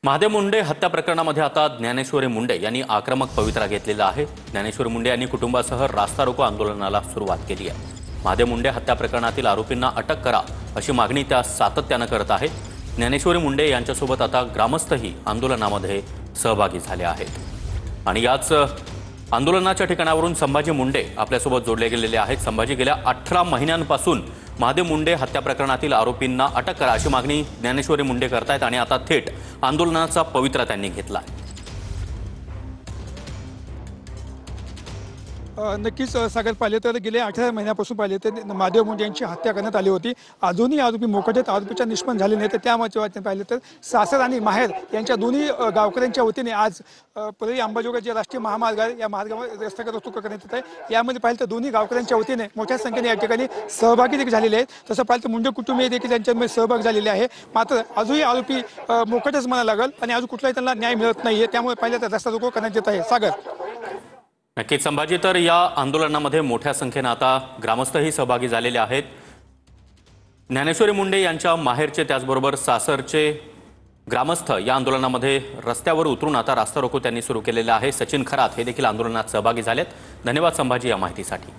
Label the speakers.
Speaker 1: महादेव मुंडे हत्या प्रकरणामध्ये आता ज्ञानेश्वरी मुंडे यांनी आक्रमक पवित्रा घेतलेला आहे। ज्ञानेश्वरी मुंडे यांनी कुटुंबासह रास्ता रोको आंदोलनाला सुरुवात केली आहे। महादेव मुंडे हत्या प्रकरणातील आरोपींना अटक करा अशी मागणी त्या सातत्याने करत आहेत। ज्ञानेश्वरी मुंडे यांच्यासोबत आता ग्रामस्थही आंदोलनामध्ये सहभागी झाले आहेत आणि याच आंदोलनाच्या ठिकाणावरून संभाजी मुंडे आपल्यासोबत जोडले गेलेले आहेत। संभाजी, गेल्या 18 महिन्यांपासून महादेव मुंडे हत्या प्रकरणातील आरोपींना अटक करा अशी मागणी ज्ञानेश्वरी मुंडे करतायत आणि आता थेट आंदोलनाचा पवित्रा त्यांनी घेतला।
Speaker 2: नक्कीच सागर, पाहिले तर गेल्या 18 महिन्यापासून पाहिले तर महादेव मुंडे यांची हत्या करण्यात आली होती। अजूनही आरोपी मोकाटात आरोपीच्या निष्पन्न झाले नाही। तर त्यामुळे पाहिले तर सासर आणि माहेर यांच्या दोन्ही गावकऱ्यांच्या वतीने आज परळी अंबाजोगाई जे राष्ट्रीय महामार्ग आहे या मार्गावर रस्ता रोको करण्यात येत आहे। यामध्ये पाहिलं तर दोन्ही गावकऱ्यांच्या वतीने मोठ्या संख्येने या ठिकाणी सहभागी देखील झालेले आहेत। तसं पाहिलं तर मुंडे कुटुंबीय देखील त्यांच्यामध्ये सहभाग झालेले आहे। मात्र अजूनही आरोपी मोकाटच म्हणायला लागल आणि अजून कुठलाही त्यांना न्याय मिळत नाहीये। त्यामुळे पाहिलं तर रस्ता रोको करण्यात येत आहे। सागर,
Speaker 1: नक्कीच संभाजी, तर या आंदोलनामध्ये मोठ्या संख्येने आता ग्रामस्थही सहभागी झालेले आहेत। ज्ञानेश्वरी मुंडे यांच्या माहेरचे त्याचबरोबर सासरचे ग्रामस्थ या आंदोलनामध्ये रस्त्यावर उतरून आता रास्ता रोको त्यांनी सुरू केलेला आहे। सचिन खरात हे देखील आंदोलनात सहभागी झालेत। धन्यवाद संभाजी या माहितीसाठी।